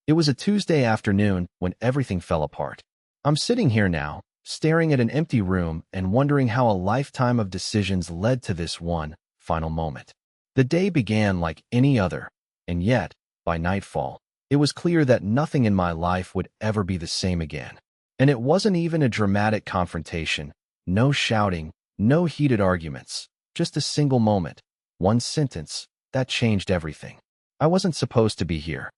It was a Tuesday afternoon when everything fell apart. I'm sitting here now, staring at an empty room and wondering how a lifetime of decisions led to this one final moment. The day began like any other, and yet, by nightfall, it was clear that nothing in my life would ever be the same again. And it wasn't even a dramatic confrontation, no shouting, no heated arguments, just a single moment, one sentence, that changed everything. I wasn't supposed to be here.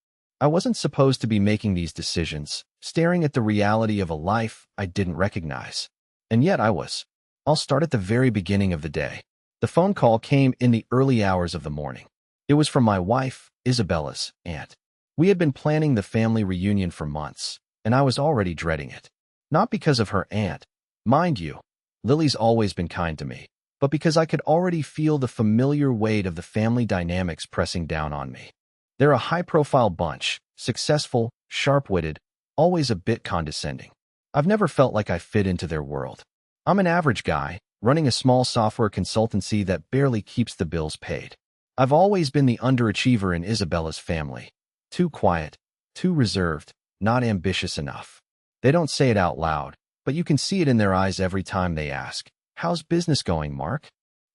I wasn't supposed to be making these decisions, staring at the reality of a life I didn't recognize. And yet I was. I'll start at the very beginning of the day. The phone call came in the early hours of the morning. It was from my wife, Isabella's aunt. We had been planning the family reunion for months, and I was already dreading it. Not because of her aunt. Mind you, Lily's always been kind to me, but because I could already feel the familiar weight of the family dynamics pressing down on me. They're a high-profile bunch, successful, sharp-witted, always a bit condescending. I've never felt like I fit into their world. I'm an average guy, running a small software consultancy that barely keeps the bills paid. I've always been the underachiever in Isabella's family. Too quiet, too reserved, not ambitious enough. They don't say it out loud, but you can see it in their eyes every time they ask, "How's business going, Mark?"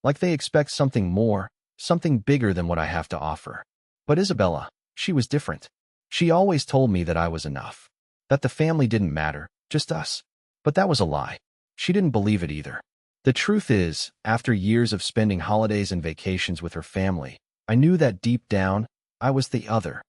Like they expect something more, something bigger than what I have to offer. But Isabella, she was different. She always told me that I was enough, that the family didn't matter, just us. But that was a lie. She didn't believe it either. The truth is, after years of spending holidays and vacations with her family, I knew that deep down, I was the other.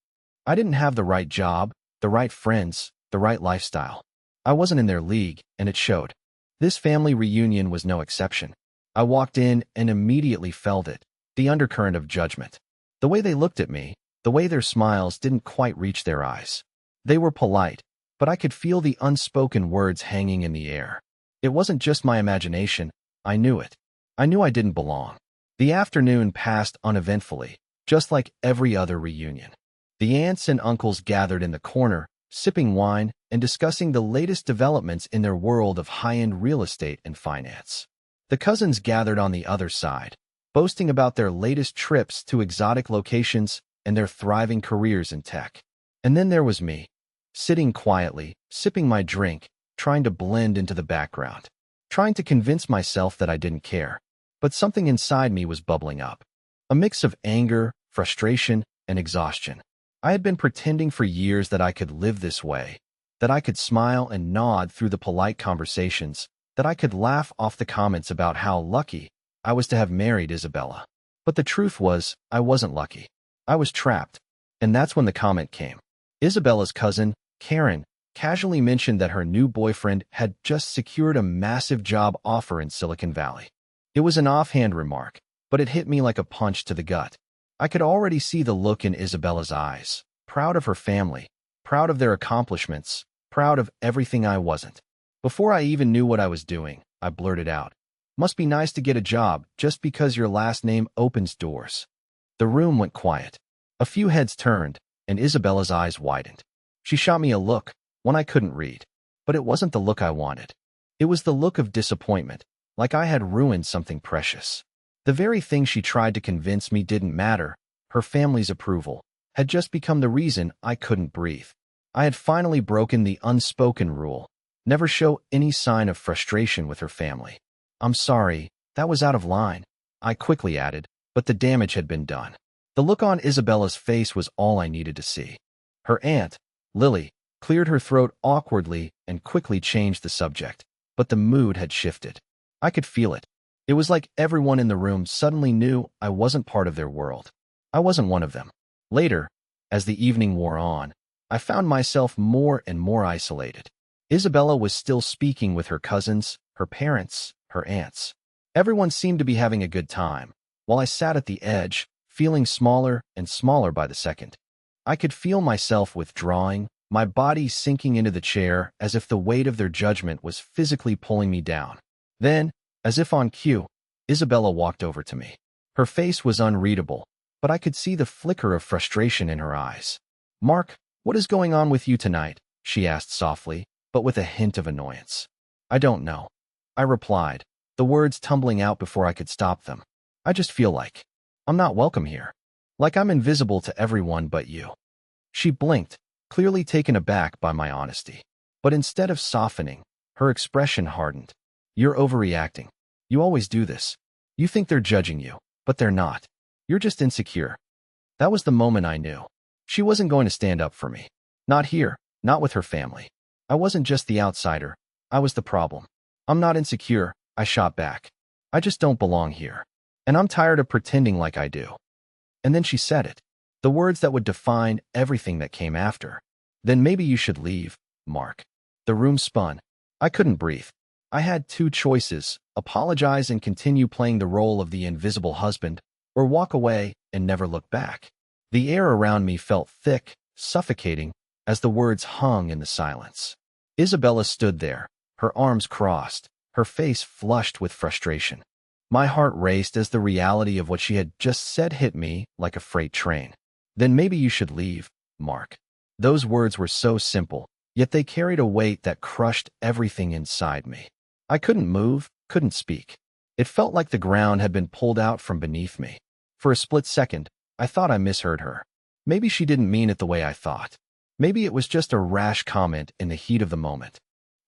I didn't have the right job, the right friends, the right lifestyle. I wasn't in their league, and it showed. This family reunion was no exception. I walked in and immediately felt it, the undercurrent of judgment. The way they looked at me, the way their smiles didn't quite reach their eyes. They were polite, but I could feel the unspoken words hanging in the air. It wasn't just my imagination, I knew it. I knew I didn't belong. The afternoon passed uneventfully, just like every other reunion. The aunts and uncles gathered in the corner, sipping wine and discussing the latest developments in their world of high-end real estate and finance. The cousins gathered on the other side, boasting about their latest trips to exotic locations and their thriving careers in tech. And then there was me, sitting quietly, sipping my drink, trying to blend into the background, trying to convince myself that I didn't care. But something inside me was bubbling up. A mix of anger, frustration, and exhaustion. I had been pretending for years that I could live this way, that I could smile and nod through the polite conversations, that I could laugh off the comments about how lucky I was to have married Isabella. But the truth was, I wasn't lucky. I was trapped. And that's when the comment came. Isabella's cousin, Karen, casually mentioned that her new boyfriend had just secured a massive job offer in Silicon Valley. It was an offhand remark, but it hit me like a punch to the gut. I could already see the look in Isabella's eyes, proud of her family, proud of their accomplishments, proud of everything I wasn't. Before I even knew what I was doing, I blurted out, "Must be nice to get a job just because your last name opens doors." The room went quiet. A few heads turned, and Isabella's eyes widened. She shot me a look, one I couldn't read. But it wasn't the look I wanted. It was the look of disappointment, like I had ruined something precious. The very thing she tried to convince me didn't matter, her family's approval, had just become the reason I couldn't breathe. I had finally broken the unspoken rule, never show any sign of frustration with her family. "I'm sorry, that was out of line," I quickly added, but the damage had been done. The look on Isabella's face was all I needed to see. Her aunt, Lily, cleared her throat awkwardly and quickly changed the subject, but the mood had shifted. I could feel it. It was like everyone in the room suddenly knew I wasn't part of their world. I wasn't one of them. Later, as the evening wore on, I found myself more and more isolated. Isabella was still speaking with her cousins, her parents, her aunts. Everyone seemed to be having a good time, while I sat at the edge, feeling smaller and smaller by the second. I could feel myself withdrawing, my body sinking into the chair as if the weight of their judgment was physically pulling me down. Then, as if on cue, Isabella walked over to me. Her face was unreadable, but I could see the flicker of frustration in her eyes. "Mark, what is going on with you tonight?" she asked softly, but with a hint of annoyance. "I don't know," I replied, the words tumbling out before I could stop them. "I just feel like I'm not welcome here. Like I'm invisible to everyone but you." She blinked, clearly taken aback by my honesty. But instead of softening, her expression hardened. "You're overreacting. You always do this. You think they're judging you, but they're not. You're just insecure." That was the moment I knew. She wasn't going to stand up for me. Not here, not with her family. I wasn't just the outsider. I was the problem. "I'm not insecure," I shot back. "I just don't belong here. And I'm tired of pretending like I do." And then she said it. The words that would define everything that came after. "Then maybe you should leave, Mark." The room spun. I couldn't breathe. I had two choices: apologize and continue playing the role of the invisible husband, or walk away and never look back. The air around me felt thick, suffocating, as the words hung in the silence. Isabella stood there, her arms crossed, her face flushed with frustration. My heart raced as the reality of what she had just said hit me like a freight train. "Then maybe you should leave, Mark." Those words were so simple, yet they carried a weight that crushed everything inside me. I couldn't move, couldn't speak. It felt like the ground had been pulled out from beneath me. For a split second, I thought I misheard her. Maybe she didn't mean it the way I thought. Maybe it was just a rash comment in the heat of the moment.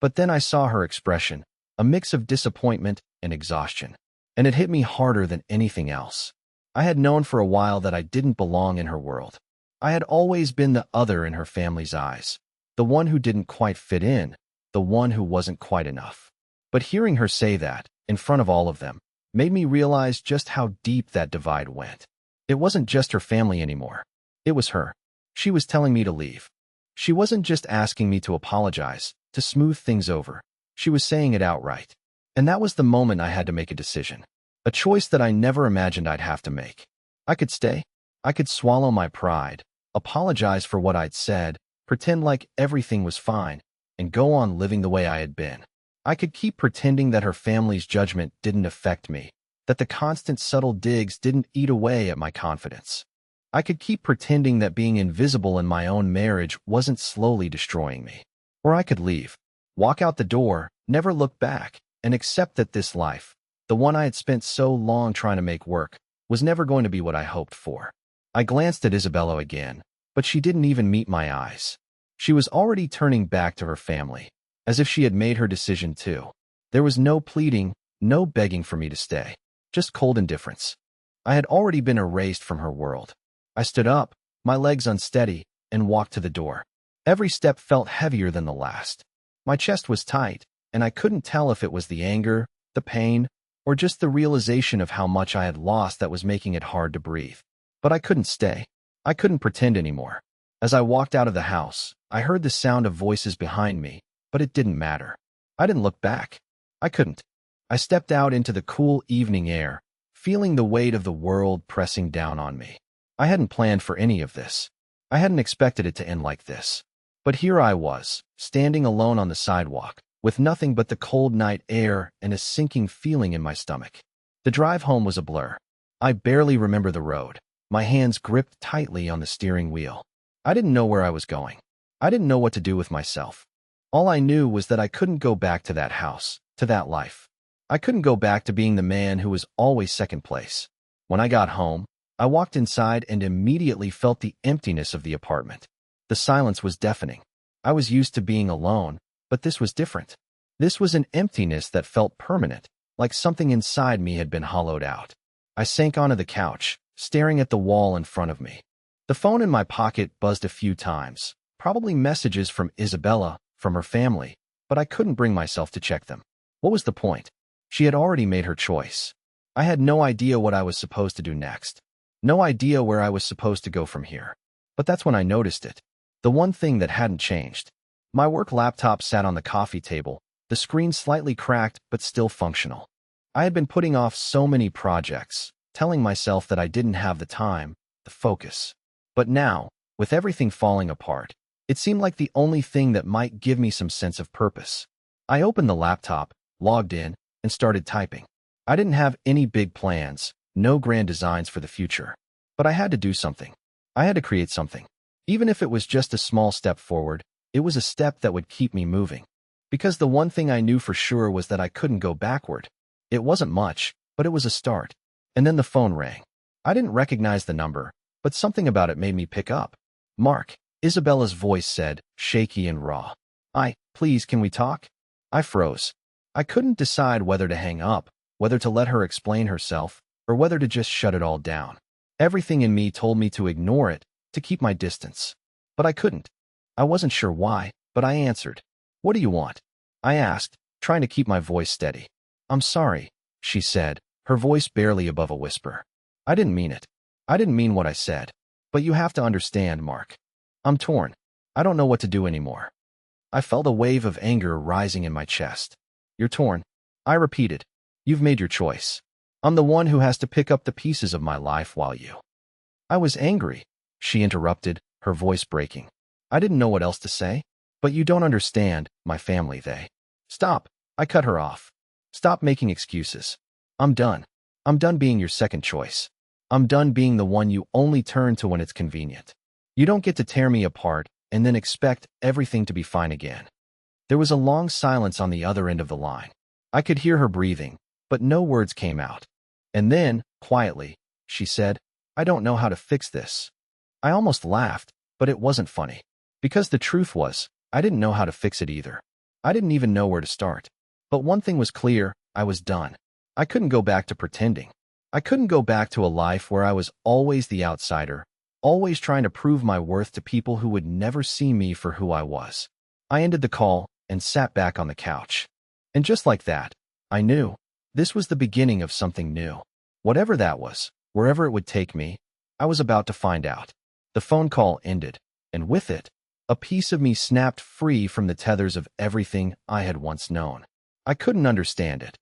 But then I saw her expression, a mix of disappointment and exhaustion. And it hit me harder than anything else. I had known for a while that I didn't belong in her world. I had always been the other in her family's eyes, the one who didn't quite fit in, the one who wasn't quite enough. But hearing her say that, in front of all of them, made me realize just how deep that divide went. It wasn't just her family anymore. It was her. She was telling me to leave. She wasn't just asking me to apologize, to smooth things over. She was saying it outright. And that was the moment I had to make a decision. A choice that I never imagined I'd have to make. I could stay. I could swallow my pride, apologize for what I'd said, pretend like everything was fine, and go on living the way I had been. I could keep pretending that her family's judgment didn't affect me, that the constant subtle digs didn't eat away at my confidence. I could keep pretending that being invisible in my own marriage wasn't slowly destroying me. Or I could leave, walk out the door, never look back, and accept that this life, the one I had spent so long trying to make work, was never going to be what I hoped for. I glanced at Isabella again, but she didn't even meet my eyes. She was already turning back to her family, as if she had made her decision too. There was no pleading, no begging for me to stay, just cold indifference. I had already been erased from her world. I stood up, my legs unsteady, and walked to the door. Every step felt heavier than the last. My chest was tight, and I couldn't tell if it was the anger, the pain, or just the realization of how much I had lost that was making it hard to breathe. But I couldn't stay. I couldn't pretend anymore. As I walked out of the house, I heard the sound of voices behind me, but it didn't matter. I didn't look back. I couldn't. I stepped out into the cool evening air, feeling the weight of the world pressing down on me. I hadn't planned for any of this. I hadn't expected it to end like this. But here I was, standing alone on the sidewalk, with nothing but the cold night air and a sinking feeling in my stomach. The drive home was a blur. I barely remember the road, my hands gripped tightly on the steering wheel. I didn't know where I was going. I didn't know what to do with myself. All I knew was that I couldn't go back to that house, to that life. I couldn't go back to being the man who was always second place. When I got home, I walked inside and immediately felt the emptiness of the apartment. The silence was deafening. I was used to being alone, but this was different. This was an emptiness that felt permanent, like something inside me had been hollowed out. I sank onto the couch, staring at the wall in front of me. The phone in my pocket buzzed a few times, probably messages from Isabella, from her family, but I couldn't bring myself to check them. What was the point? She had already made her choice. I had no idea what I was supposed to do next. No idea where I was supposed to go from here. But that's when I noticed it. The one thing that hadn't changed. My work laptop sat on the coffee table, the screen slightly cracked but still functional. I had been putting off so many projects, telling myself that I didn't have the time, the focus. But now, with everything falling apart, it seemed like the only thing that might give me some sense of purpose. I opened the laptop, logged in, and started typing. I didn't have any big plans, no grand designs for the future. But I had to do something. I had to create something. Even if it was just a small step forward, it was a step that would keep me moving. Because the one thing I knew for sure was that I couldn't go backward. It wasn't much, but it was a start. And then the phone rang. I didn't recognize the number, but something about it made me pick up. "Mark, Isabella's voice said, shaky and raw. Please, can we talk? I froze. I couldn't decide whether to hang up, whether to let her explain herself, or whether to just shut it all down. Everything in me told me to ignore it, to keep my distance. But I couldn't. I wasn't sure why, but I answered. What do you want? I asked, trying to keep my voice steady. I'm sorry, she said, her voice barely above a whisper. I didn't mean it. I didn't mean what I said. But you have to understand, Mark. I'm torn. I don't know what to do anymore. I felt a wave of anger rising in my chest. You're torn. I repeated. You've made your choice. I'm the one who has to pick up the pieces of my life while you. I was angry, she interrupted, her voice breaking. I didn't know what else to say. But you don't understand, my family, they. Stop, I cut her off. Stop making excuses. I'm done. I'm done being your second choice. I'm done being the one you only turn to when it's convenient. You don't get to tear me apart and then expect everything to be fine again. There was a long silence on the other end of the line. I could hear her breathing, but no words came out. And then, quietly, she said, I don't know how to fix this. I almost laughed, but it wasn't funny. Because the truth was, I didn't know how to fix it either. I didn't even know where to start. But one thing was clear, I was done. I couldn't go back to pretending. I couldn't go back to a life where I was always the outsider, always trying to prove my worth to people who would never see me for who I was. I ended the call and sat back on the couch. And just like that, I knew this was the beginning of something new. Whatever that was, wherever it would take me, I was about to find out. The phone call ended, and with it, a piece of me snapped free from the tethers of everything I had once known. I couldn't understand it.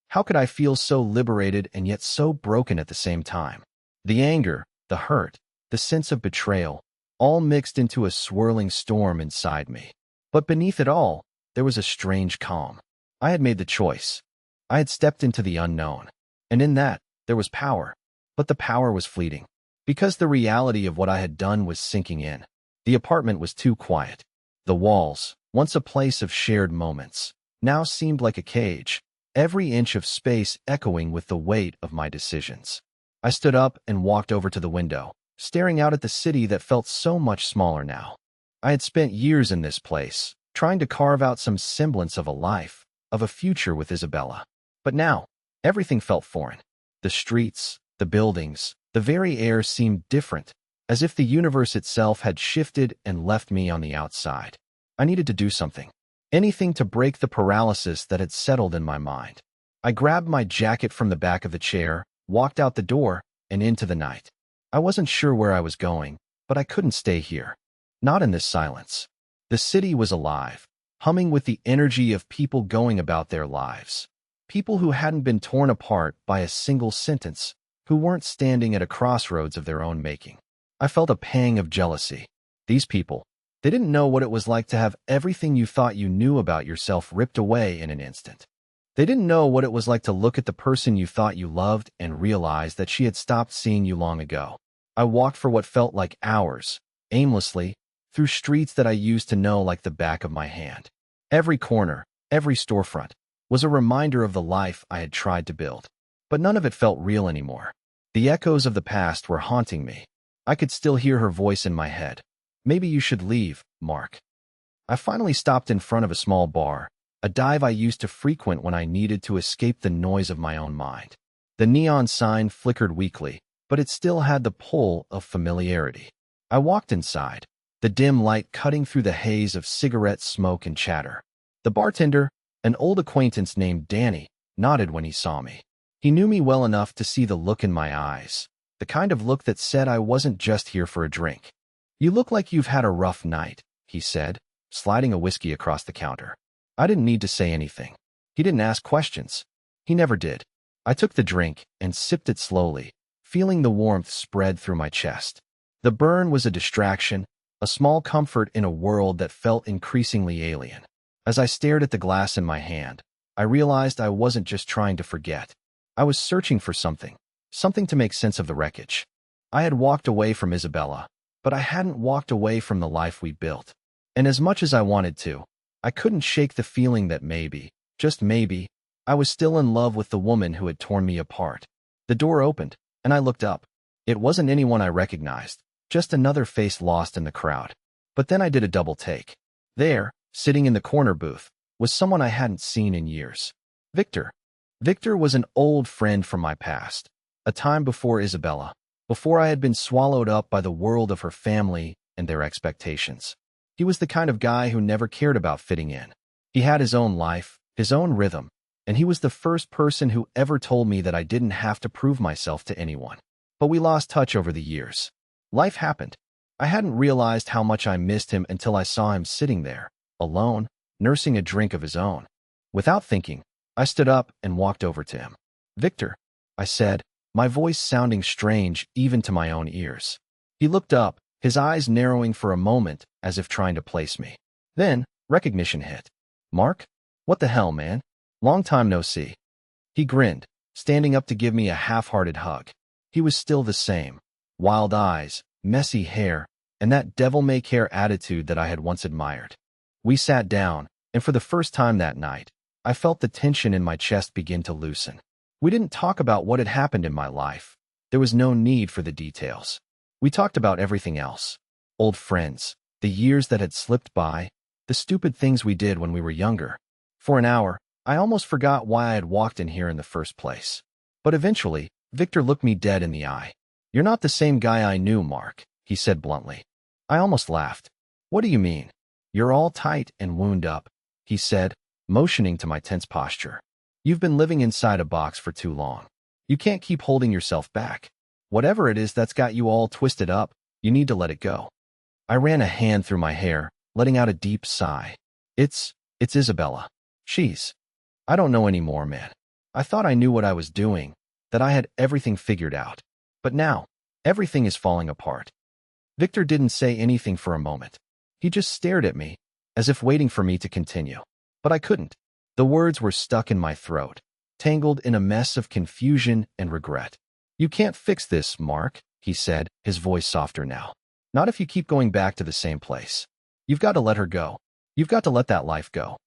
How could I feel so liberated and yet so broken at the same time? The anger, the hurt, the sense of betrayal, all mixed into a swirling storm inside me. But beneath it all, there was a strange calm. I had made the choice. I had stepped into the unknown. And in that, there was power. But the power was fleeting. Because the reality of what I had done was sinking in. The apartment was too quiet. The walls, once a place of shared moments, now seemed like a cage, every inch of space echoing with the weight of my decisions. I stood up and walked over to the window, staring out at the city that felt so much smaller now. I had spent years in this place, trying to carve out some semblance of a life, of a future with Isabella. But now, everything felt foreign. The streets, the buildings, the very air seemed different, as if the universe itself had shifted and left me on the outside. I needed to do something. Anything to break the paralysis that had settled in my mind. I grabbed my jacket from the back of the chair, walked out the door, and into the night. I wasn't sure where I was going, but I couldn't stay here. Not in this silence. The city was alive, humming with the energy of people going about their lives. People who hadn't been torn apart by a single sentence, who weren't standing at a crossroads of their own making. I felt a pang of jealousy. These people, they didn't know what it was like to have everything you thought you knew about yourself ripped away in an instant. They didn't know what it was like to look at the person you thought you loved and realize that she had stopped seeing you long ago. I walked for what felt like hours, aimlessly, through streets that I used to know like the back of my hand. Every corner, every storefront, was a reminder of the life I had tried to build. But none of it felt real anymore. The echoes of the past were haunting me. I could still hear her voice in my head. Maybe you should leave, Mark. I finally stopped in front of a small bar, a dive I used to frequent when I needed to escape the noise of my own mind. The neon sign flickered weakly, but it still had the pull of familiarity. I walked inside, the dim light cutting through the haze of cigarette smoke and chatter. The bartender, an old acquaintance named Danny, nodded when he saw me. He knew me well enough to see the look in my eyes, the kind of look that said I wasn't just here for a drink. You look like you've had a rough night, he said, sliding a whiskey across the counter. I didn't need to say anything. He didn't ask questions. He never did. I took the drink and sipped it slowly, feeling the warmth spread through my chest. The burn was a distraction, a small comfort in a world that felt increasingly alien. As I stared at the glass in my hand, I realized I wasn't just trying to forget. I was searching for something to make sense of the wreckage. I had walked away from Isabella, but I hadn't walked away from the life we built. And as much as I wanted to, I couldn't shake the feeling that maybe, just maybe, I was still in love with the woman who had torn me apart. The door opened, and I looked up. It wasn't anyone I recognized, just another face lost in the crowd. But then I did a double take. There, sitting in the corner booth, was someone I hadn't seen in years. Victor. Victor was an old friend from my past, a time before Isabella, before I had been swallowed up by the world of her family and their expectations. He was the kind of guy who never cared about fitting in. He had his own life, his own rhythm, and he was the first person who ever told me that I didn't have to prove myself to anyone. But we lost touch over the years. Life happened. I hadn't realized how much I missed him until I saw him sitting there, alone, nursing a drink of his own. Without thinking, I stood up and walked over to him. "Victor," I said, my voice sounding strange even to my own ears. He looked up, his eyes narrowing for a moment as if trying to place me. Then, recognition hit. "Mark? What the hell, man? Long time no see." He grinned, standing up to give me a half-hearted hug. He was still the same. Wild eyes, messy hair, and that devil-may-care attitude that I had once admired. We sat down, and for the first time that night, I felt the tension in my chest begin to loosen. We didn't talk about what had happened in my life. There was no need for the details. We talked about everything else. Old friends, the years that had slipped by, the stupid things we did when we were younger. For an hour, I almost forgot why I had walked in here in the first place. But eventually, Victor looked me dead in the eye. "You're not the same guy I knew, Mark," he said bluntly. I almost laughed. "What do you mean?" "You're all tight and wound up," he said, motioning to my tense posture. "You've been living inside a box for too long. You can't keep holding yourself back. Whatever it is that's got you all twisted up, you need to let it go." I ran a hand through my hair, letting out a deep sigh. It's Isabella. I don't know anymore, man. I thought I knew what I was doing, that I had everything figured out. But now, everything is falling apart." Victor didn't say anything for a moment. He just stared at me, as if waiting for me to continue. But I couldn't. The words were stuck in my throat, tangled in a mess of confusion and regret. "You can't fix this, Mark," he said, his voice softer now. "Not if you keep going back to the same place. You've got to let her go. You've got to let that life go."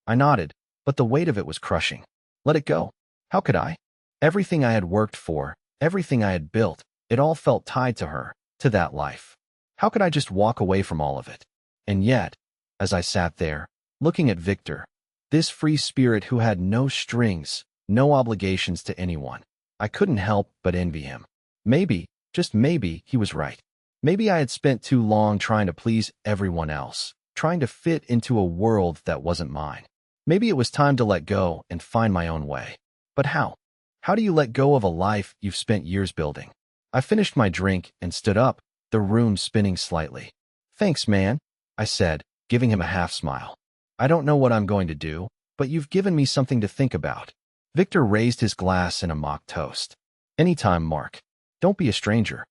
I nodded, but the weight of it was crushing. Let it go? How could I? Everything I had worked for, everything I had built, it all felt tied to her, to that life. How could I just walk away from all of it? And yet, as I sat there, looking at Victor, this free spirit who had no strings, no obligations to anyone, I couldn't help but envy him. Maybe, just maybe, he was right. Maybe I had spent too long trying to please everyone else, trying to fit into a world that wasn't mine. Maybe it was time to let go and find my own way. But how? How do you let go of a life you've spent years building? I finished my drink and stood up, the room spinning slightly. "Thanks, man," I said, giving him a half-smile. "I don't know what I'm going to do, but you've given me something to think about." Victor raised his glass in a mock toast. "Anytime, Mark. Don't be a stranger."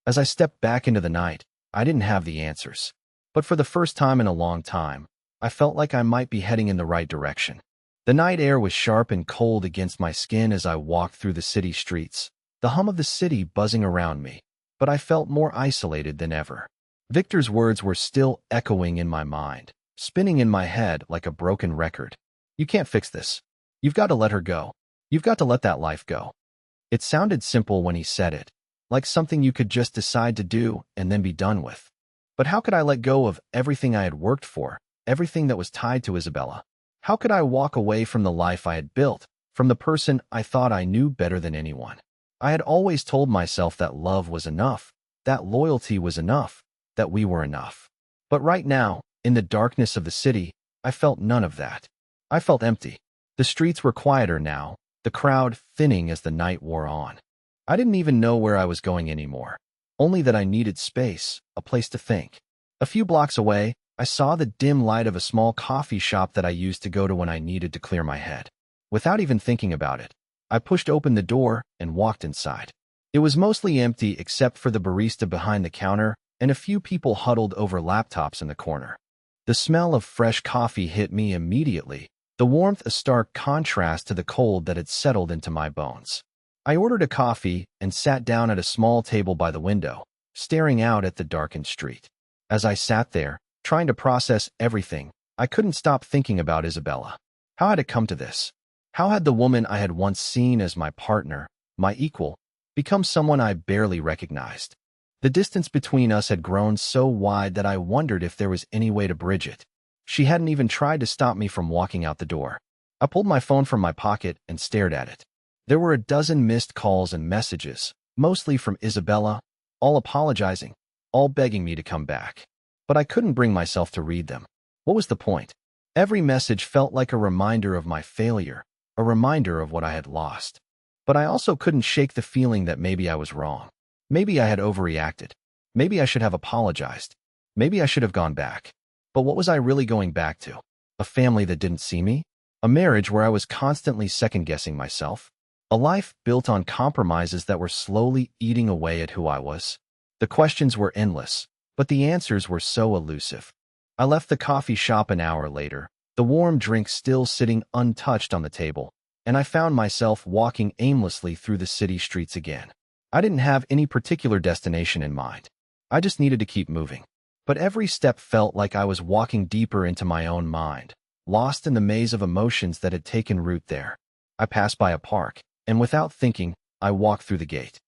As I stepped back into the night, I didn't have the answers. But for the first time in a long time, I felt like I might be heading in the right direction. The night air was sharp and cold against my skin as I walked through the city streets, the hum of the city buzzing around me, but I felt more isolated than ever. Victor's words were still echoing in my mind, spinning in my head like a broken record. "You can't fix this. You've got to let her go. You've got to let that life go." It sounded simple when he said it, like something you could just decide to do and then be done with. But how could I let go of everything I had worked for, everything that was tied to Isabella? How could I walk away from the life I had built, from the person I thought I knew better than anyone? I had always told myself that love was enough, that loyalty was enough, that we were enough. But right now, in the darkness of the city, I felt none of that. I felt empty. The streets were quieter now, the crowd thinning as the night wore on. I didn't even know where I was going anymore, only that I needed space, a place to think. A few blocks away, I saw the dim light of a small coffee shop that I used to go to when I needed to clear my head. Without even thinking about it, I pushed open the door and walked inside. It was mostly empty except for the barista behind the counter and a few people huddled over laptops in the corner. The smell of fresh coffee hit me immediately, the warmth a stark contrast to the cold that had settled into my bones. I ordered a coffee and sat down at a small table by the window, staring out at the darkened street. As I sat there, trying to process everything, I couldn't stop thinking about Isabella. How had it come to this? How had the woman I had once seen as my partner, my equal, become someone I barely recognized? The distance between us had grown so wide that I wondered if there was any way to bridge it. She hadn't even tried to stop me from walking out the door. I pulled my phone from my pocket and stared at it. There were a dozen missed calls and messages, mostly from Isabella, all apologizing, all begging me to come back. But I couldn't bring myself to read them. What was the point? Every message felt like a reminder of my failure, a reminder of what I had lost. But I also couldn't shake the feeling that maybe I was wrong. Maybe I had overreacted. Maybe I should have apologized. Maybe I should have gone back. But what was I really going back to? A family that didn't see me? A marriage where I was constantly second-guessing myself? A life built on compromises that were slowly eating away at who I was? The questions were endless, but the answers were so elusive. I left the coffee shop an hour later, the warm drink still sitting untouched on the table, and I found myself walking aimlessly through the city streets again. I didn't have any particular destination in mind. I just needed to keep moving. But every step felt like I was walking deeper into my own mind, lost in the maze of emotions that had taken root there. I passed by a park, and without thinking, I walked through the gate.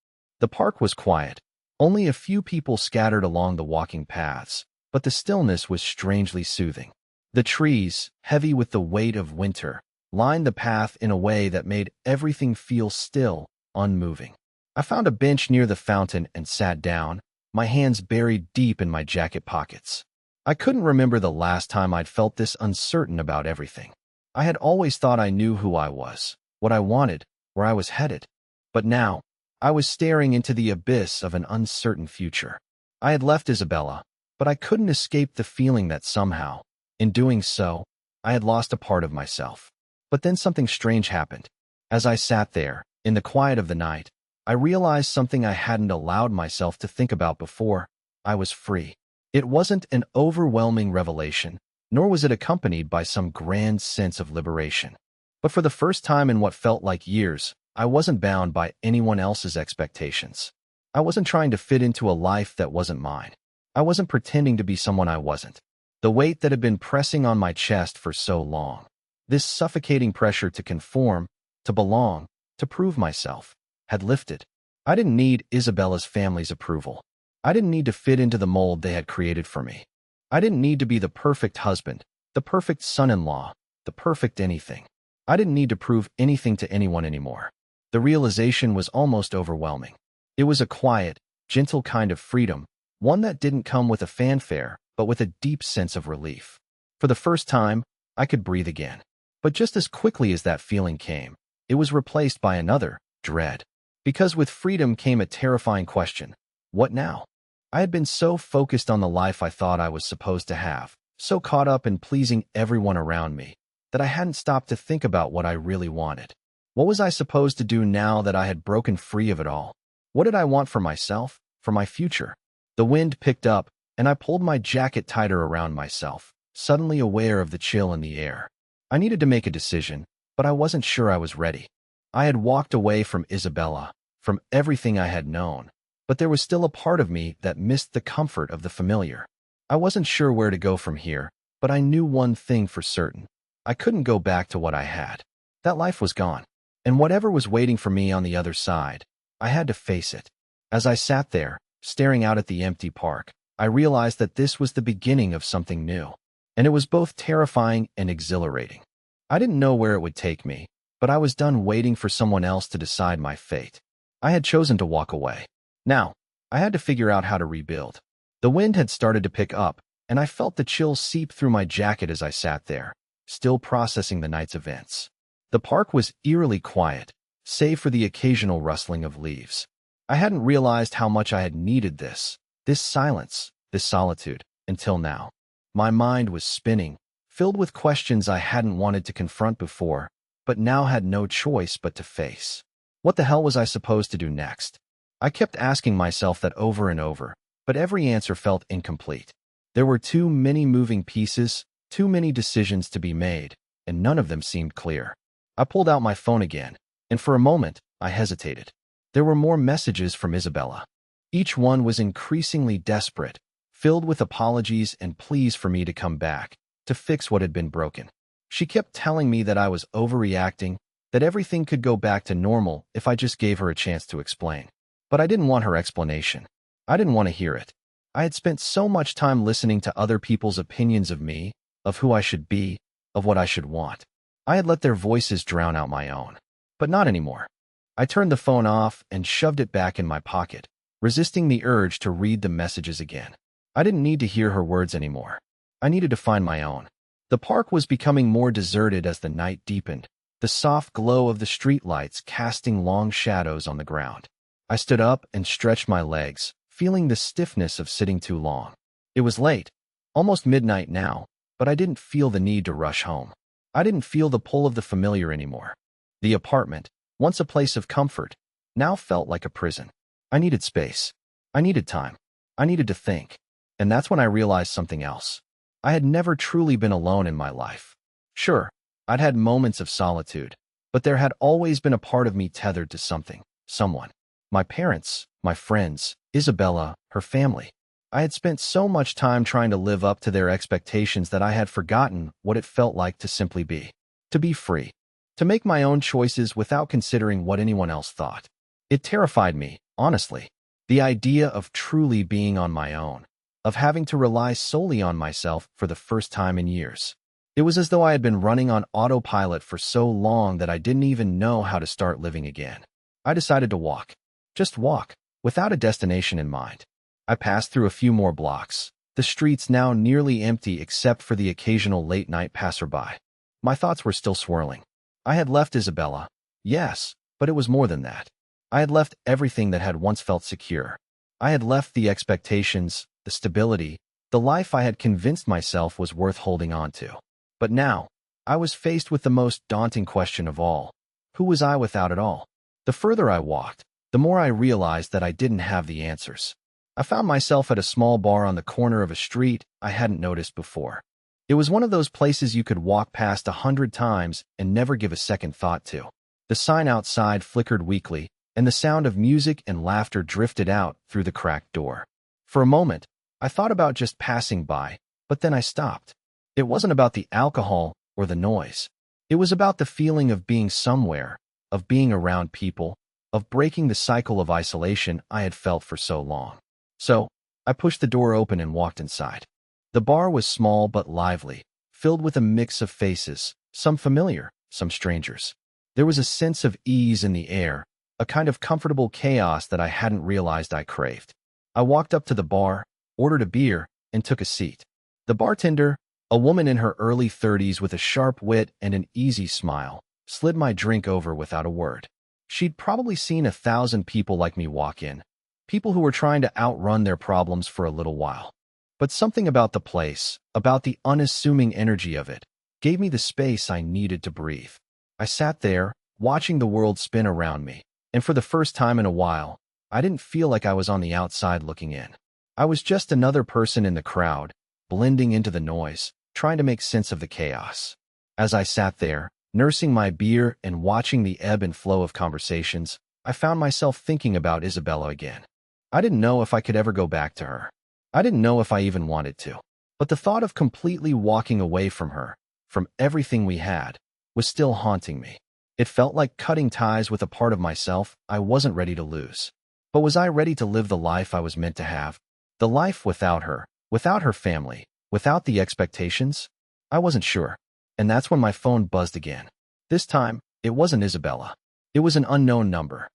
The park was quiet. Only a few people scattered along the walking paths, but the stillness was strangely soothing. The trees, heavy with the weight of winter, lined the path in a way that made everything feel still, unmoving. I found a bench near the fountain and sat down, my hands buried deep in my jacket pockets. I couldn't remember the last time I'd felt this uncertain about everything. I had always thought I knew who I was, what I wanted, where I was headed. But now, I was staring into the abyss of an uncertain future. I had left Isabella, but I couldn't escape the feeling that somehow, in doing so, I had lost a part of myself. But then something strange happened. As I sat there, in the quiet of the night, I realized something I hadn't allowed myself to think about before. I was free. It wasn't an overwhelming revelation, nor was it accompanied by some grand sense of liberation. But for the first time in what felt like years, I wasn't bound by anyone else's expectations. I wasn't trying to fit into a life that wasn't mine. I wasn't pretending to be someone I wasn't. The weight that had been pressing on my chest for so long, this suffocating pressure to conform, to belong, to prove myself, had lifted. I didn't need Isabella's family's approval. I didn't need to fit into the mold they had created for me. I didn't need to be the perfect husband, the perfect son-in-law, the perfect anything. I didn't need to prove anything to anyone anymore. The realization was almost overwhelming. It was a quiet, gentle kind of freedom, one that didn't come with a fanfare, but with a deep sense of relief. For the first time, I could breathe again. But just as quickly as that feeling came, it was replaced by another, dread. Because with freedom came a terrifying question. What now? I had been so focused on the life I thought I was supposed to have, so caught up in pleasing everyone around me, that I hadn't stopped to think about what I really wanted. What was I supposed to do now that I had broken free of it all? What did I want for myself, for my future? The wind picked up, and I pulled my jacket tighter around myself, suddenly aware of the chill in the air. I needed to make a decision, but I wasn't sure I was ready. I had walked away from Isabella, from everything I had known, but there was still a part of me that missed the comfort of the familiar. I wasn't sure where to go from here, but I knew one thing for certain. I couldn't go back to what I had. That life was gone, and whatever was waiting for me on the other side, I had to face it. As I sat there, staring out at the empty park, I realized that this was the beginning of something new, and it was both terrifying and exhilarating. I didn't know where it would take me, but I was done waiting for someone else to decide my fate. I had chosen to walk away. Now, I had to figure out how to rebuild. The wind had started to pick up, and I felt the chill seep through my jacket as I sat there, still processing the night's events. The park was eerily quiet, save for the occasional rustling of leaves. I hadn't realized how much I had needed this silence, this solitude, until now. My mind was spinning, filled with questions I hadn't wanted to confront before, but now had no choice but to face. What the hell was I supposed to do next? I kept asking myself that over and over, but every answer felt incomplete. There were too many moving pieces, too many decisions to be made, and none of them seemed clear. I pulled out my phone again, and for a moment, I hesitated. There were more messages from Isabella. Each one was increasingly desperate, filled with apologies and pleas for me to come back, to fix what had been broken. She kept telling me that I was overreacting, that everything could go back to normal if I just gave her a chance to explain. But I didn't want her explanation. I didn't want to hear it. I had spent so much time listening to other people's opinions of me, of who I should be, of what I should want. I had let their voices drown out my own. But not anymore. I turned the phone off and shoved it back in my pocket, resisting the urge to read the messages again. I didn't need to hear her words anymore. I needed to find my own. The park was becoming more deserted as the night deepened, the soft glow of the streetlights casting long shadows on the ground. I stood up and stretched my legs, feeling the stiffness of sitting too long. It was late, almost midnight now, but I didn't feel the need to rush home. I didn't feel the pull of the familiar anymore. The apartment, once a place of comfort, now felt like a prison. I needed space. I needed time. I needed to think. And that's when I realized something else. I had never truly been alone in my life. Sure, I'd had moments of solitude, but there had always been a part of me tethered to something, someone. My parents, my friends, Isabella, her family. I had spent so much time trying to live up to their expectations that I had forgotten what it felt like to simply be. To be free. To make my own choices without considering what anyone else thought. It terrified me, honestly. The idea of truly being on my own. Of having to rely solely on myself for the first time in years. It was as though I had been running on autopilot for so long that I didn't even know how to start living again. I decided to walk. Just walk, without a destination in mind. I passed through a few more blocks, the streets now nearly empty except for the occasional late-night passerby. My thoughts were still swirling. I had left Isabella, yes, but it was more than that. I had left everything that had once felt secure. I had left the expectations, the stability, the life I had convinced myself was worth holding on to. But now, I was faced with the most daunting question of all. Who was I without it all? The further I walked, the more I realized that I didn't have the answers. I found myself at a small bar on the corner of a street I hadn't noticed before. It was one of those places you could walk past 100 times and never give a second thought to. The sign outside flickered weakly, and the sound of music and laughter drifted out through the cracked door. For a moment, I thought about just passing by, but then I stopped. It wasn't about the alcohol or the noise. It was about the feeling of being somewhere, of being around people, of breaking the cycle of isolation I had felt for so long. So, I pushed the door open and walked inside. The bar was small but lively, filled with a mix of faces, some familiar, some strangers. There was a sense of ease in the air, a kind of comfortable chaos that I hadn't realized I craved. I walked up to the bar, ordered a beer, and took a seat. The bartender, a woman in her early 30s with a sharp wit and an easy smile, slid my drink over without a word. She'd probably seen 1,000 people like me walk in, people who were trying to outrun their problems for a little while. But something about the place, about the unassuming energy of it, gave me the space I needed to breathe. I sat there, watching the world spin around me, and for the first time in a while, I didn't feel like I was on the outside looking in. I was just another person in the crowd, blending into the noise, trying to make sense of the chaos. As I sat there, nursing my beer and watching the ebb and flow of conversations, I found myself thinking about Isabella again. I didn't know if I could ever go back to her. I didn't know if I even wanted to. But the thought of completely walking away from her, from everything we had, was still haunting me. It felt like cutting ties with a part of myself I wasn't ready to lose. But was I ready to live the life I was meant to have? The life without her family, without the expectations? I wasn't sure. And that's when my phone buzzed again. This time, it wasn't Isabella. It was an unknown number.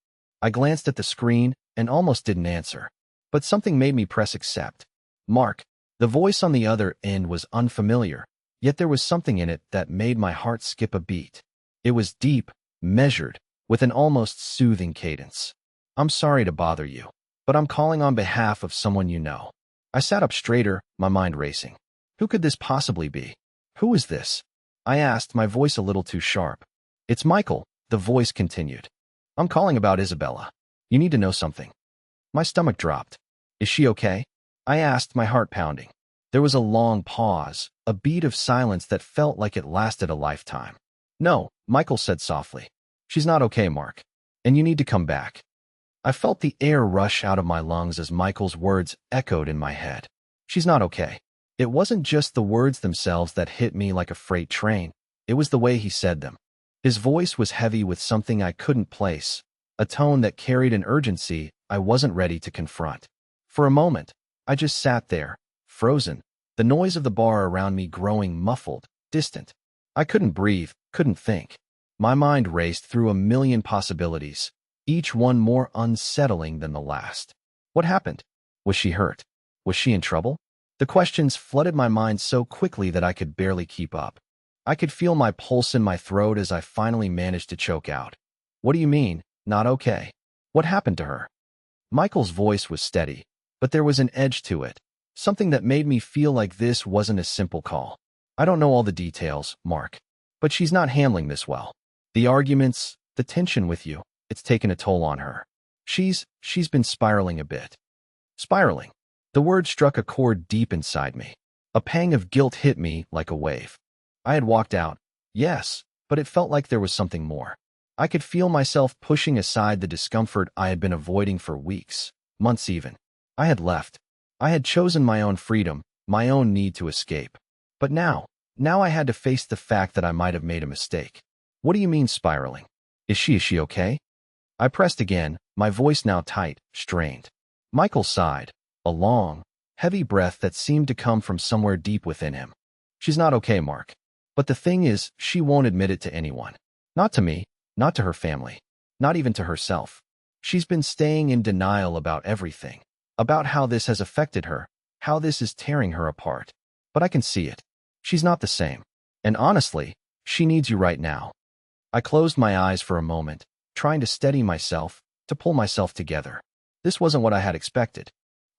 I glanced at the screen and almost didn't answer. But something made me press accept. Mark. The voice on the other end was unfamiliar, yet there was something in it that made my heart skip a beat. It was deep, measured, with an almost soothing cadence. I'm sorry to bother you, but I'm calling on behalf of someone you know. I sat up straighter, my mind racing. Who could this possibly be? Who is this? I asked, my voice a little too sharp. It's Michael, the voice continued. I'm calling about Isabella. You need to know something. My stomach dropped. Is she okay? I asked, my heart pounding. There was a long pause, a beat of silence that felt like it lasted a lifetime. No, Michael said softly. She's not okay, Mark. And you need to come back. I felt the air rush out of my lungs as Michael's words echoed in my head. She's not okay. It wasn't just the words themselves that hit me like a freight train. It was the way he said them. His voice was heavy with something I couldn't place, a tone that carried an urgency I wasn't ready to confront. For a moment, I just sat there, frozen, the noise of the bar around me growing muffled, distant. I couldn't breathe, couldn't think. My mind raced through a million possibilities, each one more unsettling than the last. What happened? Was she hurt? Was she in trouble? The questions flooded my mind so quickly that I could barely keep up. I could feel my pulse in my throat as I finally managed to choke out. What do you mean, not okay? What happened to her? Michael's voice was steady, but there was an edge to it, something that made me feel like this wasn't a simple call. I don't know all the details, Mark, but she's not handling this well. The arguments, the tension with you, it's taken a toll on her. She's been spiraling a bit. Spiraling. The word struck a chord deep inside me. A pang of guilt hit me like a wave. I had walked out, yes, but it felt like there was something more. I could feel myself pushing aside the discomfort I had been avoiding for weeks, months even. I had left. I had chosen my own freedom, my own need to escape. But now I had to face the fact that I might have made a mistake. What do you mean spiraling? Is she okay? I pressed again, my voice now tight, strained. Michael sighed, a long, heavy breath that seemed to come from somewhere deep within him. She's not okay, Mark. But the thing is, she won't admit it to anyone. Not to me, not to her family, not even to herself. She's been staying in denial about everything, about how this has affected her, how this is tearing her apart. But I can see it. She's not the same. And honestly, she needs you right now. I closed my eyes for a moment, trying to steady myself, to pull myself together. This wasn't what I had expected.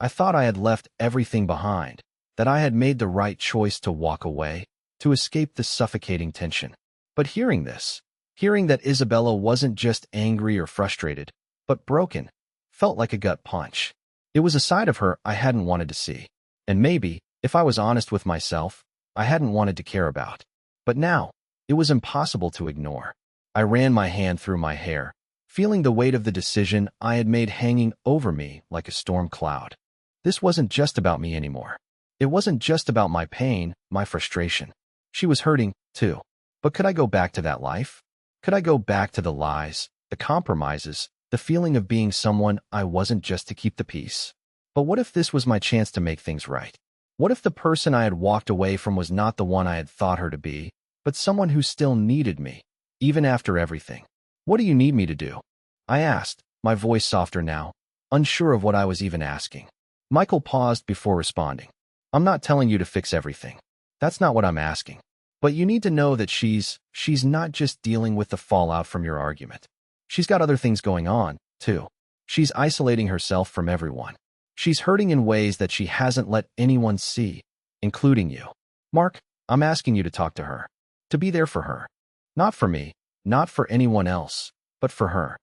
I thought I had left everything behind, that I had made the right choice to walk away, to escape the suffocating tension. But hearing that Isabella wasn't just angry or frustrated, but broken, felt like a gut punch. It was a side of her I hadn't wanted to see. And maybe, if I was honest with myself, I hadn't wanted to care about. But now, it was impossible to ignore. I ran my hand through my hair, feeling the weight of the decision I had made hanging over me like a storm cloud. This wasn't just about me anymore. It wasn't just about my pain, my frustration. She was hurting, too. But could I go back to that life? Could I go back to the lies, the compromises, the feeling of being someone I wasn't just to keep the peace? But what if this was my chance to make things right? What if the person I had walked away from was not the one I had thought her to be, but someone who still needed me, even after everything? What do you need me to do? I asked, my voice softer now, unsure of what I was even asking. Michael paused before responding. I'm not telling you to fix everything. That's not what I'm asking. But you need to know that she's not just dealing with the fallout from your argument. She's got other things going on, too. She's isolating herself from everyone. She's hurting in ways that she hasn't let anyone see, including you. Mark, I'm asking you to talk to her. To be there for her. Not for me, not for anyone else, but for her.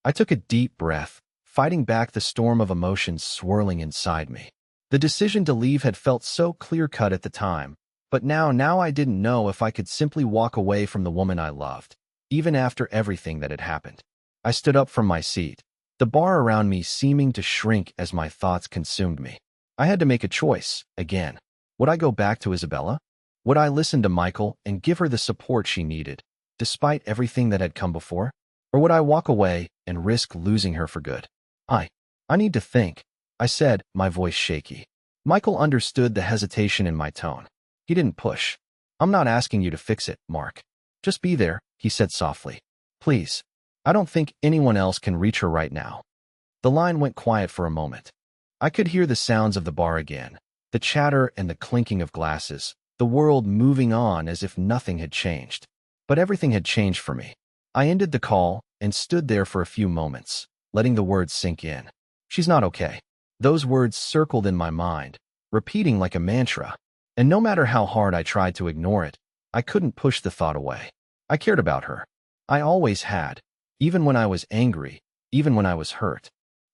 I took a deep breath, fighting back the storm of emotions swirling inside me. The decision to leave had felt so clear-cut at the time, but now I didn't know if I could simply walk away from the woman I loved, even after everything that had happened. I stood up from my seat, the bar around me seeming to shrink as my thoughts consumed me. I had to make a choice, again. Would I go back to Isabella? Would I listen to Michael and give her the support she needed, despite everything that had come before? Or would I walk away and risk losing her for good? I need to think, I said, my voice shaky. Michael understood the hesitation in my tone. He didn't push. I'm not asking you to fix it, Mark. Just be there, he said softly. Please. I don't think anyone else can reach her right now. The line went quiet for a moment. I could hear the sounds of the bar again, the chatter and the clinking of glasses, the world moving on as if nothing had changed. But everything had changed for me. I ended the call and stood there for a few moments, letting the words sink in. She's not okay. Those words circled in my mind, repeating like a mantra. And no matter how hard I tried to ignore it, I couldn't push the thought away. I cared about her. I always had, even when I was angry, even when I was hurt.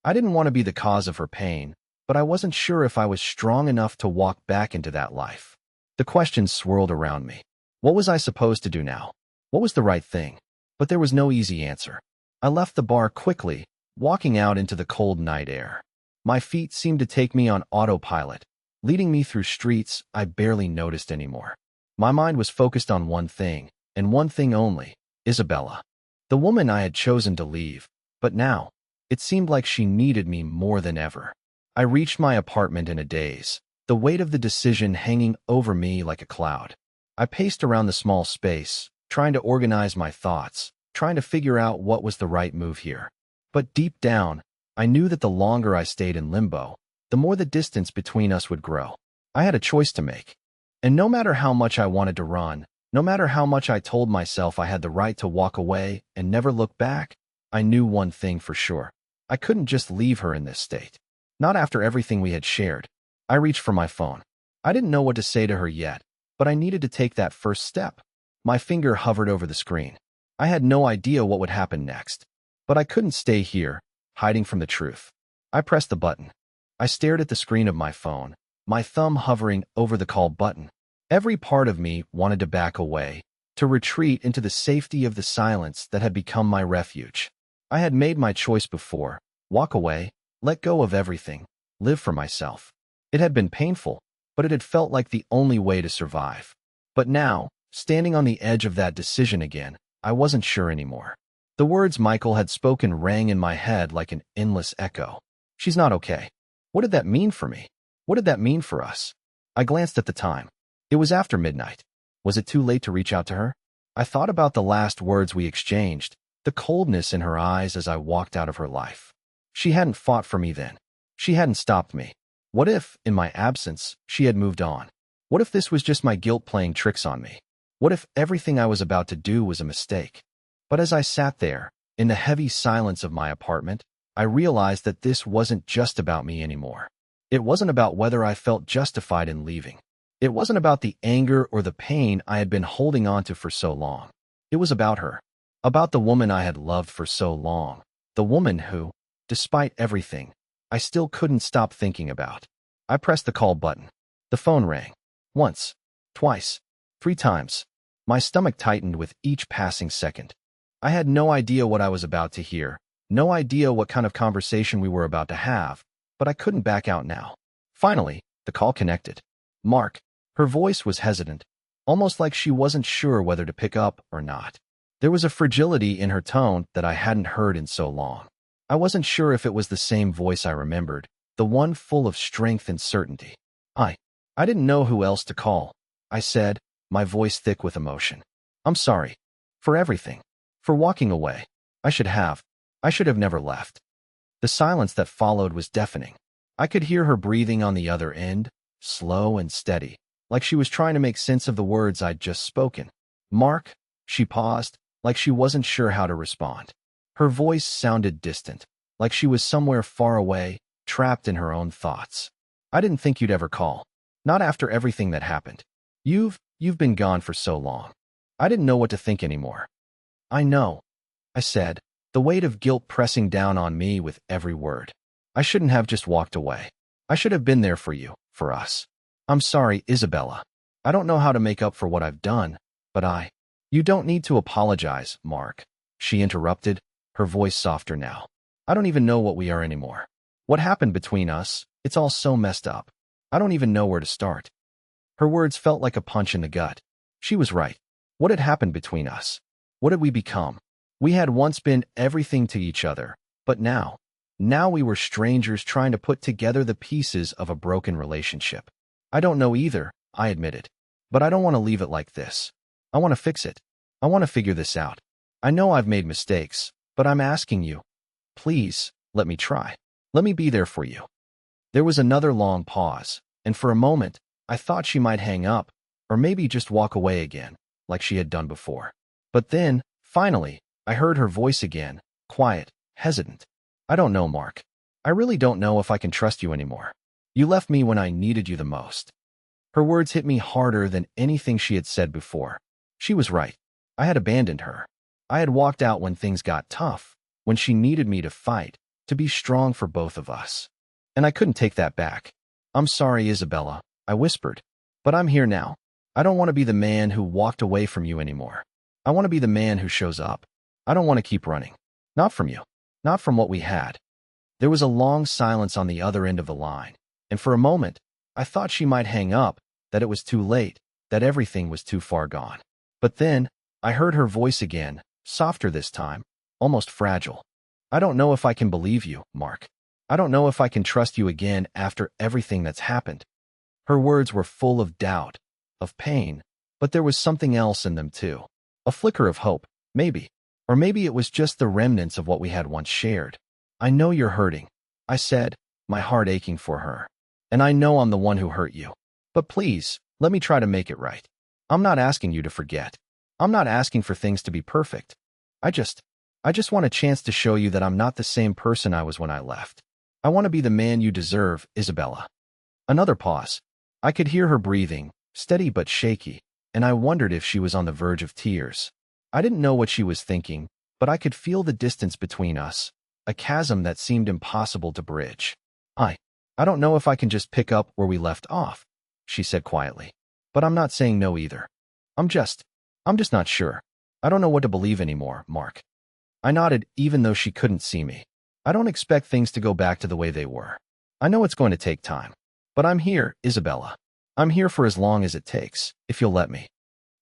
I didn't want to be the cause of her pain, but I wasn't sure if I was strong enough to walk back into that life. The questions swirled around me. What was I supposed to do now? What was the right thing? But there was no easy answer. I left the bar quickly, walking out into the cold night air. My feet seemed to take me on autopilot, leading me through streets I barely noticed anymore. My mind was focused on one thing, and one thing only, Isabella. The woman I had chosen to leave, but now, it seemed like she needed me more than ever. I reached my apartment in a daze, the weight of the decision hanging over me like a cloud. I paced around the small space, trying to organize my thoughts, trying to figure out what was the right move here. But deep down, I knew that the longer I stayed in limbo, the more the distance between us would grow. I had a choice to make. And no matter how much I wanted to run, no matter how much I told myself I had the right to walk away and never look back, I knew one thing for sure. I couldn't just leave her in this state. Not after everything we had shared. I reached for my phone. I didn't know what to say to her yet, but I needed to take that first step. My finger hovered over the screen. I had no idea what would happen next. But I couldn't stay here, hiding from the truth. I pressed the button. I stared at the screen of my phone, my thumb hovering over the call button. Every part of me wanted to back away, to retreat into the safety of the silence that had become my refuge. I had made my choice before. Walk away, let go of everything, live for myself. It had been painful, but it had felt like the only way to survive. But now, standing on the edge of that decision again, I wasn't sure anymore. The words Michael had spoken rang in my head like an endless echo. She's not okay. What did that mean for me? What did that mean for us? I glanced at the time. It was after midnight. Was it too late to reach out to her? I thought about the last words we exchanged, the coldness in her eyes as I walked out of her life. She hadn't fought for me then. She hadn't stopped me. What if, in my absence, she had moved on? What if this was just my guilt playing tricks on me? What if everything I was about to do was a mistake? But as I sat there, in the heavy silence of my apartment, I realized that this wasn't just about me anymore. It wasn't about whether I felt justified in leaving. It wasn't about the anger or the pain I had been holding on to for so long. It was about her. About the woman I had loved for so long. The woman who, despite everything, I still couldn't stop thinking about. I pressed the call button. The phone rang. Once, twice, 3 times. My stomach tightened with each passing second. I had no idea what I was about to hear, no idea what kind of conversation we were about to have, but I couldn't back out now. Finally, the call connected. Mark. Her voice was hesitant, almost like she wasn't sure whether to pick up or not. There was a fragility in her tone that I hadn't heard in so long. I wasn't sure if it was the same voice I remembered, the one full of strength and certainty. I didn't know who else to call. I said, my voice thick with emotion. I'm sorry. For everything. For walking away. I should have never left. The silence that followed was deafening. I could hear her breathing on the other end, slow and steady, like she was trying to make sense of the words I'd just spoken. Mark, she paused, like she wasn't sure how to respond. Her voice sounded distant, like she was somewhere far away, trapped in her own thoughts. I didn't think you'd ever call. Not after everything that happened. You've been gone for so long. I didn't know what to think anymore. I know, I said, the weight of guilt pressing down on me with every word. I shouldn't have just walked away. I should have been there for you, for us. I'm sorry, Isabella. I don't know how to make up for what I've done, but You don't need to apologize, Mark, she interrupted, her voice softer now. I don't even know what we are anymore. What happened between us, it's all so messed up. I don't even know where to start. Her words felt like a punch in the gut. She was right. What had happened between us? What had we become? We had once been everything to each other, but now we were strangers trying to put together the pieces of a broken relationship. I don't know either, I admitted. But I don't want to leave it like this. I want to fix it. I want to figure this out. I know I've made mistakes, but I'm asking you. Please, let me try. Let me be there for you. There was another long pause, and for a moment, I thought she might hang up, or maybe just walk away again, like she had done before. But then, finally, I heard her voice again, quiet, hesitant. I don't know, Mark. I really don't know if I can trust you anymore. You left me when I needed you the most. Her words hit me harder than anything she had said before. She was right. I had abandoned her. I had walked out when things got tough, when she needed me to fight, to be strong for both of us. And I couldn't take that back. I'm sorry, Isabella, I whispered. But I'm here now. I don't want to be the man who walked away from you anymore. I want to be the man who shows up. I don't want to keep running. Not from you. Not from what we had. There was a long silence on the other end of the line, and for a moment, I thought she might hang up, that it was too late, that everything was too far gone. But then, I heard her voice again, softer this time, almost fragile. I don't know if I can believe you, Mark. I don't know if I can trust you again after everything that's happened. Her words were full of doubt, of pain, but there was something else in them too. A flicker of hope, maybe. Or maybe it was just the remnants of what we had once shared. I know you're hurting, I said, my heart aching for her. And I know I'm the one who hurt you. But please, let me try to make it right. I'm not asking you to forget. I'm not asking for things to be perfect. I just want a chance to show you that I'm not the same person I was when I left. I want to be the man you deserve, Isabella. Another pause. I could hear her breathing, steady but shaky, and I wondered if she was on the verge of tears. I didn't know what she was thinking, but I could feel the distance between us, a chasm that seemed impossible to bridge. I don't know if I can just pick up where we left off, she said quietly. But I'm not saying no either. I'm just not sure. I don't know what to believe anymore, Mark. I nodded even though she couldn't see me. I don't expect things to go back to the way they were. I know it's going to take time. But I'm here, Isabella. I'm here for as long as it takes, if you'll let me.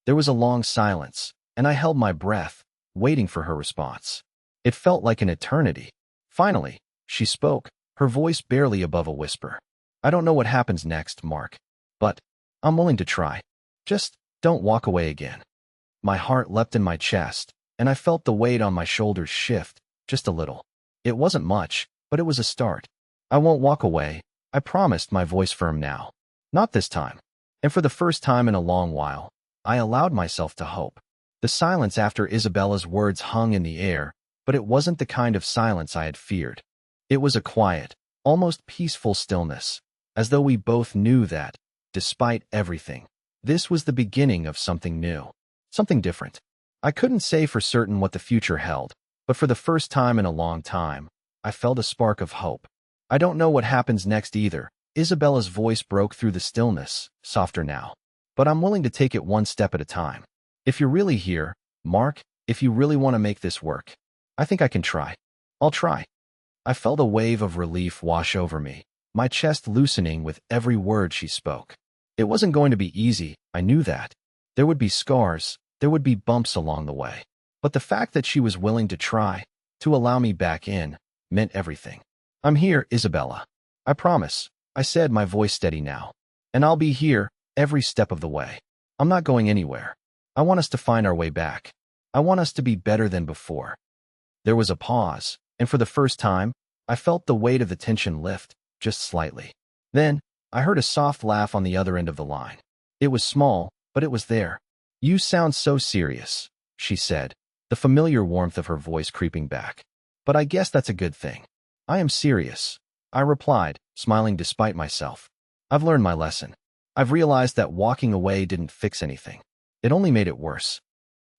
There was a long silence, and I held my breath, waiting for her response. It felt like an eternity. Finally, she spoke, her voice barely above a whisper. I don't know what happens next, Mark. But I'm willing to try. Just don't walk away again. My heart leapt in my chest, and I felt the weight on my shoulders shift, just a little. It wasn't much, but it was a start. I won't walk away, I promised, my voice firm now. Not this time. And for the first time in a long while, I allowed myself to hope. The silence after Isabella's words hung in the air, but it wasn't the kind of silence I had feared. It was a quiet, almost peaceful stillness, as though we both knew that, despite everything, this was the beginning of something new, something different. I couldn't say for certain what the future held, but for the first time in a long time, I felt a spark of hope. I don't know what happens next either. Isabella's voice broke through the stillness, softer now. But I'm willing to take it one step at a time. If you're really here, Mark, if you really want to make this work, I think I can try. I'll try. I felt a wave of relief wash over me, my chest loosening with every word she spoke. It wasn't going to be easy, I knew that. There would be scars, there would be bumps along the way. But the fact that she was willing to try, to allow me back in, meant everything. I'm here, Isabella. I promise, I said, my voice steady now. And I'll be here, every step of the way. I'm not going anywhere. I want us to find our way back. I want us to be better than before. There was a pause, and for the first time, I felt the weight of the tension lift, just slightly. Then, I heard a soft laugh on the other end of the line. It was small, but it was there. You sound so serious, she said, the familiar warmth of her voice creeping back. But I guess that's a good thing. I am serious, I replied, smiling despite myself. I've learned my lesson. I've realized that walking away didn't fix anything. It only made it worse.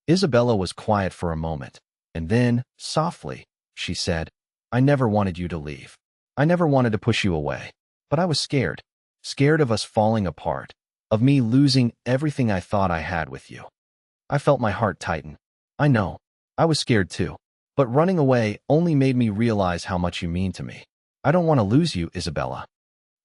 Isabella was quiet for a moment, and then, softly, she said, I never wanted you to leave. I never wanted to push you away. But I was scared. Scared of us falling apart, of me losing everything I thought I had with you. I felt my heart tighten. I know. I was scared too. But running away only made me realize how much you mean to me. I don't want to lose you, Isabella.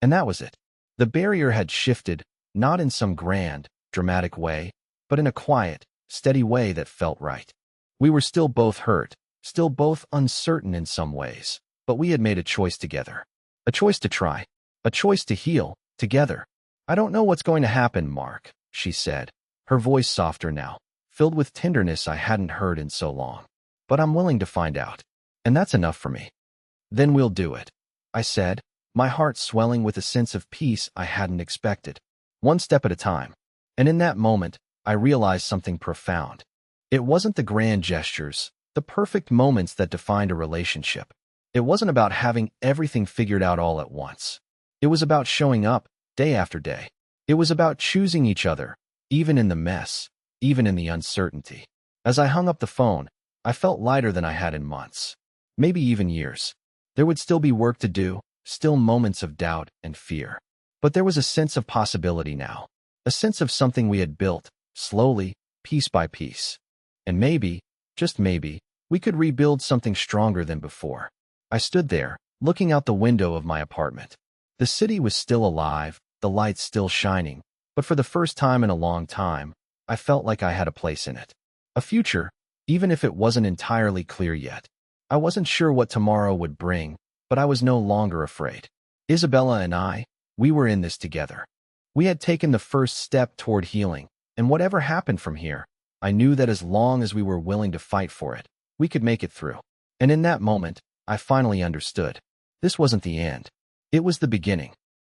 And that was it. The barrier had shifted, not in some grand, dramatic way, but in a quiet, steady way that felt right. We were still both hurt, still both uncertain in some ways, but we had made a choice together. A choice to try. A choice to heal, together. I don't know what's going to happen, Mark, she said, her voice softer now, filled with tenderness I hadn't heard in so long. But I'm willing to find out. And that's enough for me. Then we'll do it, I said, my heart swelling with a sense of peace I hadn't expected. One step at a time. And in that moment, I realized something profound. It wasn't the grand gestures, the perfect moments that defined a relationship. It wasn't about having everything figured out all at once. It was about showing up, day after day. It was about choosing each other, even in the mess, even in the uncertainty. As I hung up the phone, I felt lighter than I had in months, maybe even years. There would still be work to do, still moments of doubt and fear. But there was a sense of possibility now, a sense of something we had built, slowly, piece by piece. And maybe, just maybe, we could rebuild something stronger than before. I stood there, looking out the window of my apartment. The city was still alive, the lights still shining, but for the first time in a long time, I felt like I had a place in it. A future, even if it wasn't entirely clear yet. I wasn't sure what tomorrow would bring, but I was no longer afraid. Isabella and I, we were in this together. We had taken the first step toward healing, and whatever happened from here, I knew that as long as we were willing to fight for it, we could make it through. And in that moment, I finally understood. This wasn't the end. It was the beginning.